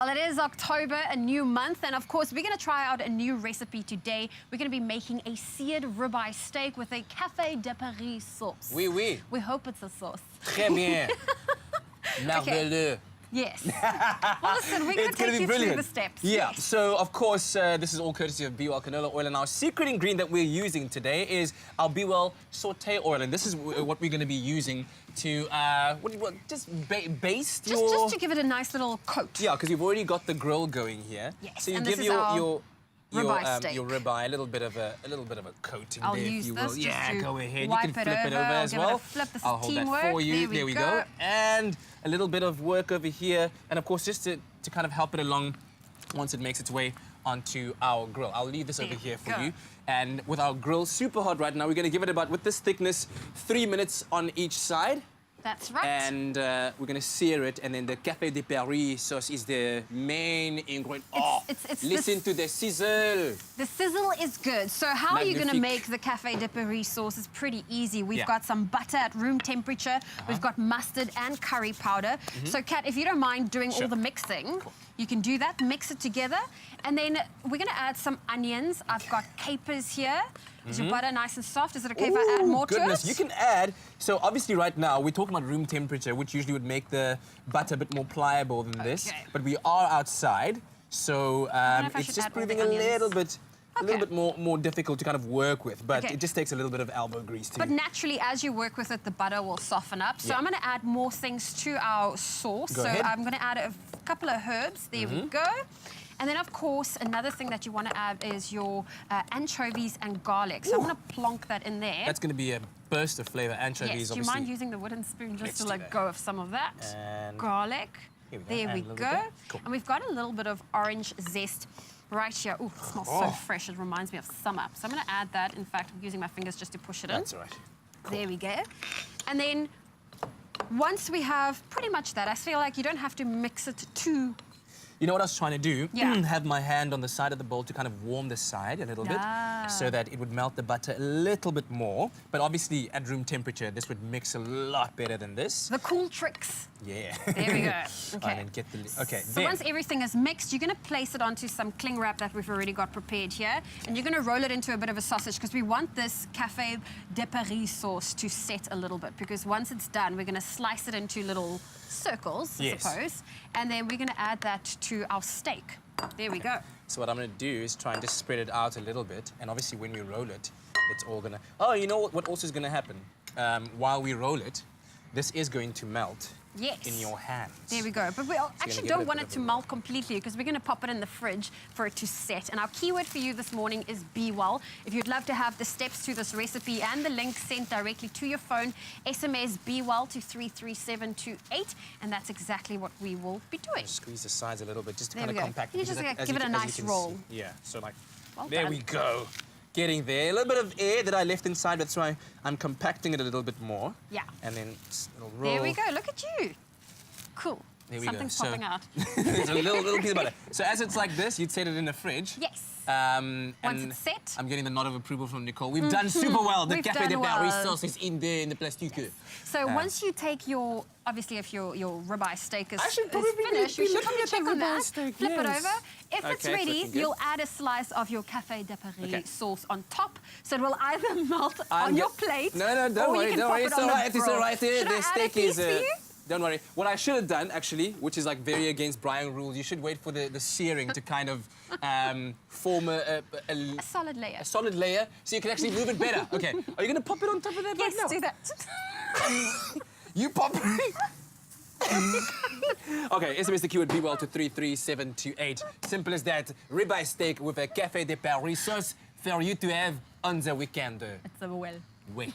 Well, it is October, a new month, and of course, we're going to try out a new recipe today. We're going to be making a seared ribeye steak with a café de Paris sauce. Oui, oui. We hope it's a sauce. Très bien. Merveilleux. Yes. Well, listen, we're going to take you through the steps. Yeah, Yes. so of course, this is all courtesy of Be Well canola oil, and our secret ingredient that we're using today is our Be Well saute oil, and this is what we're going to be using to, baste your... Just to give it a nice little coat. Yeah, because you've already got the grill going here. Yes, So you and give this is our your ribeye steak. your ribeye a little bit of a coating I'll there, use if you this will. just Yeah, to go ahead. wipe You can it flip it over. over I'll as give it a well. flip. This is I'll hold teamwork. that for you. There we go. go. And a little bit of work over here, and of course just to kind of help it along once it makes its way onto our grill. I'll leave this over here for you. And with our grill super hot right now, we're going to give it about, with this thickness, 3 minutes on each side. That's right. And we're going to sear it, and then the Café de Paris sauce is the main ingredient. Listen to the sizzle. The sizzle is good. So how are you going to Magnifique. make the Café de Paris sauce? Is pretty easy. We've got some butter at room temperature. We've got mustard and curry powder. So, Kat, if you don't mind doing all the mixing, you can do that. Mix it together. And then we're going to add some onions. I've got capers here. Is your butter nice and soft? Is it okay if I add more to it? You can add. So obviously right now we're talking about room temperature, which usually would make the butter a bit more pliable than this. But we are outside, so it's just proving a little bit more difficult to kind of work with. But it just takes a little bit of elbow grease too. But naturally, as you work with it, the butter will soften up. So I'm going to add more things to our sauce. Go ahead. I'm going to add a couple of herbs. There we go. And then, of course, another thing that you want to add is your anchovies and garlic. So I'm going to plonk that in there. That's going to be a burst of flavor. Anchovies, yes. Do you mind using the wooden spoon just to let go of some of that? And garlic. There we go. Cool. And we've got a little bit of orange zest right here. Ooh, it smells so fresh. It reminds me of summer. So I'm going to add that. In fact, I'm using my fingers just to push it in. That's all right. Cool. There we go. And then once we have pretty much that, I feel like you don't have to mix it too. You know what I was trying to do? Yeah. Have my hand on the side of the bowl to kind of warm the side a little bit so that it would melt the butter a little bit more. But obviously, at room temperature, this would mix a lot better than this. The cool tricks. Yeah. There we go. Okay. And then get the... Okay, so once everything is mixed, you're going to place it onto some cling wrap that we've already got prepared here. And you're going to roll it into a bit of a sausage because we want this Café de Paris sauce to set a little bit. Because once it's done, we're going to slice it into little circles, I suppose. And then we're going to add that to our steak. There we go. So what I'm going to do is try and just spread it out a little bit. And obviously, when we roll it, it's all going to... Oh, you know what also is going to happen? While we roll it, this is going to melt in your hands. There we go. But we actually don't want it to melt completely because we're going to pop it in the fridge for it to set. And our keyword for you this morning is Be Well. If you'd love to have the steps to this recipe and the link sent directly to your phone, SMS Be Well to 33728, and that's exactly what we will be doing. Just squeeze the sides a little bit just to kind of compact it. You just give it a nice roll. Yeah, so like, well there we go. Getting there. A little bit of air that I left inside, that's why I'm compacting it a little bit more. Yeah. And then it'll roll. There we go. Look at you. Cool. There we Something's go. popping out. There's a little piece of butter. So as it's like this, you'd set it in the fridge. Yes. Once it's set. I'm getting the nod of approval from Nicole. We've done super well. The Café de Paris sauce is in there in the plastique. Yes. So once you take your, obviously if your ribeye steak is finished, you should probably check on that. Steak, Flip it over. If it's ready, you'll add a slice of your Café de Paris sauce on top. So it will either melt on your plate. No, don't worry. It's all right. It's all right. The steak is. For you? Don't worry. What I should have done, actually, which is like very against Brian rules, you should wait for the searing to kind of form a solid layer. A solid layer, so you can actually move it better. Okay. Are you going to pop it on top of that right now? Yes, do that. You pop it. Okay, SMS the keyword Be Well to 33728. Simple as that. Ribeye steak with a Café de Paris sauce for you to have on the weekend. It's a well. Oui.